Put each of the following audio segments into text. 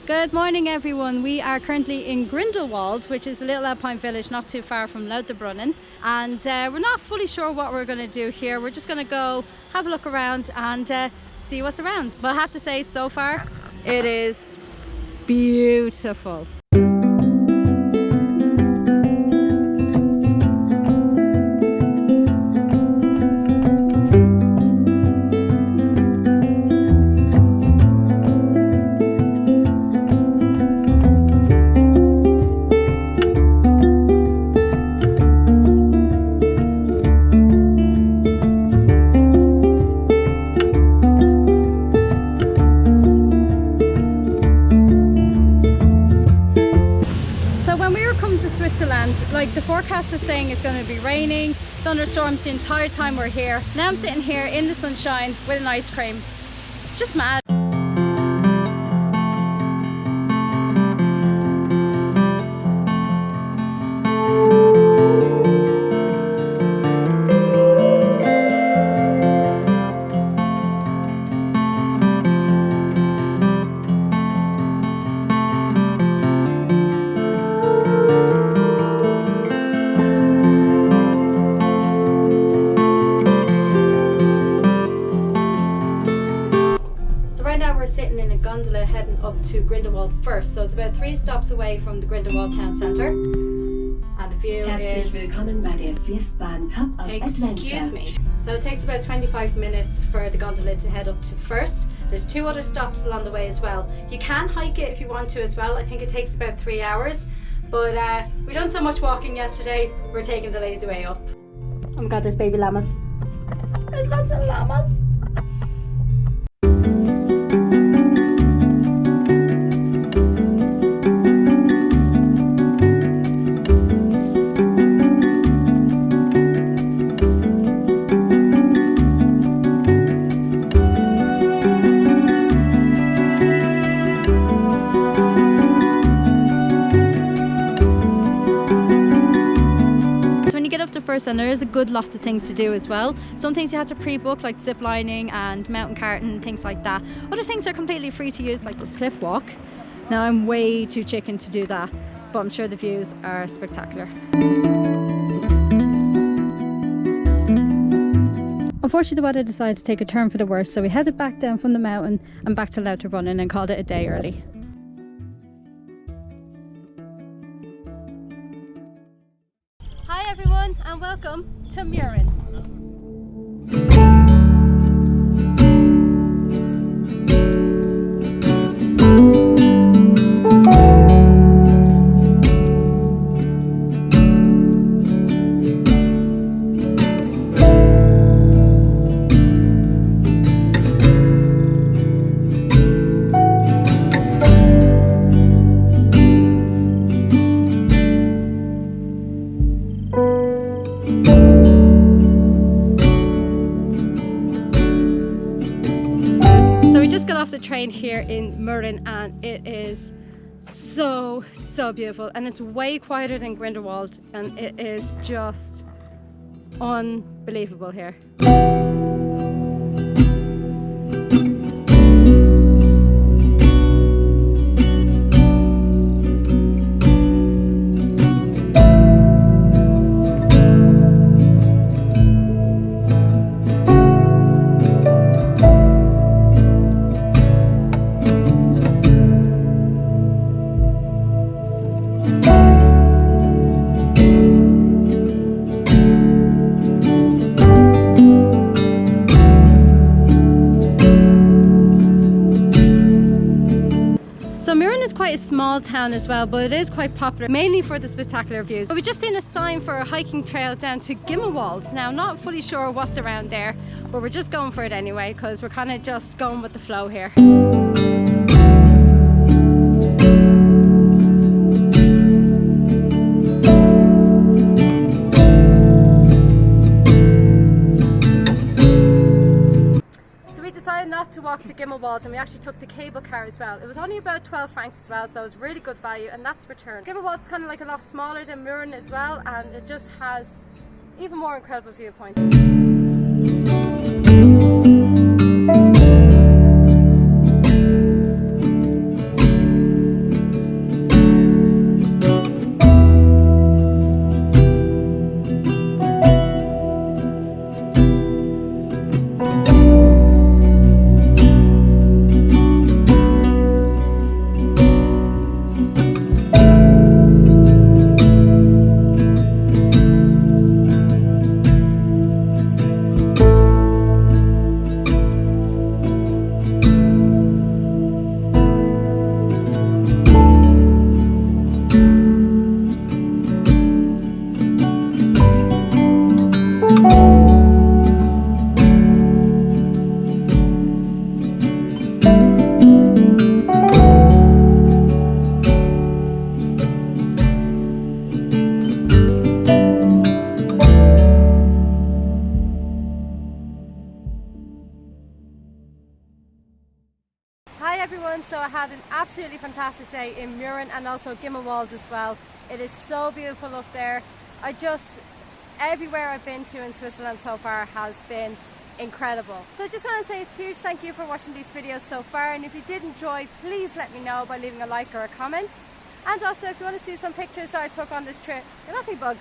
Good morning everyone. We are currently in Grindlewald, which is a little alpine village not too far from Lauterbrunnen, and we're not fully sure what we're going to do here. We're just going to go have a look around and see what's around. But I have to say, so far it is beautiful. Like the forecast is saying it's going to be raining, thunderstorms the entire time we're here. Now I'm sitting here in the sunshine with an ice cream. It's just mad. Gondola heading up to Grindlewald first, so it's about 3 stops away from the Grindlewald town centre, and the view is, excuse me, so it takes about 25 minutes for the gondola to head up to first. There's 2 other stops along the way as well. You can hike it if you want to as well. I think it takes about 3 hours, but we've done so much walking yesterday, we're taking the lazy way up. Oh my god, there's baby llamas. There's lots of llamas. First, and there is a good lot of things to do as well. Some things you have to pre-book, like zip lining and mountain carting and things like that. Other things are completely free to use, like this cliff walk. Now I'm way too chicken to do that, but I'm sure the views are spectacular. Unfortunately, the weather decided to take a turn for the worse, so we headed back down from the mountain and back to Lauterbrunnen and called it a day early. Hi everyone, and welcome to Mürren. Train here in Mürren, and it is so beautiful, and it's way quieter than Grindlewald, and it is just unbelievable here. A small town as well, but it is quite popular, mainly for the spectacular views. But we've just seen a sign for a hiking trail down to Gimmelwald. Now, not fully sure what's around there, but we're just going for it anyway because we're kind of just going with the flow here. Not to walk to Gimmelwald, and we actually took the cable car as well. It was only about 12 francs as well, so it was really good value, and that's returned. Gimmelwald's kind of like a lot smaller than Mürren as well, and it just has even more incredible viewpoints. absolutely fantastic day in Mürren and also Gimmelwald as well. It is so beautiful up there. Everywhere I've been to in Switzerland so far has been incredible. So I just want to say a huge thank you for watching these videos so far, and if you did enjoy, please let me know by leaving a like or a comment. And also, if you want to see some pictures that I took on this trip, you're not me bug.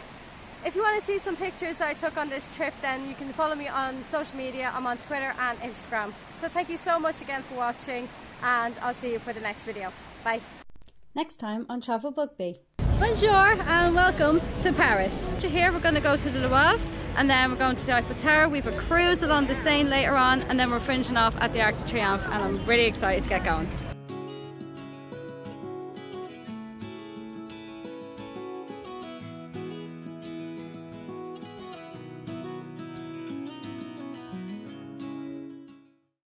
If you want to see some pictures that I took on this trip, then you can follow me on social media. I'm on Twitter and Instagram. So thank you so much again for watching, and I'll see you for the next video. Bye. Next time on Travel Bugby. Bonjour and welcome to Paris. Here we're going to go to the Louvre, and then we're going to the Eiffel Tower. We have a cruise along the Seine later on, and then we're finishing off at the Arc de Triomphe, and I'm really excited to get going.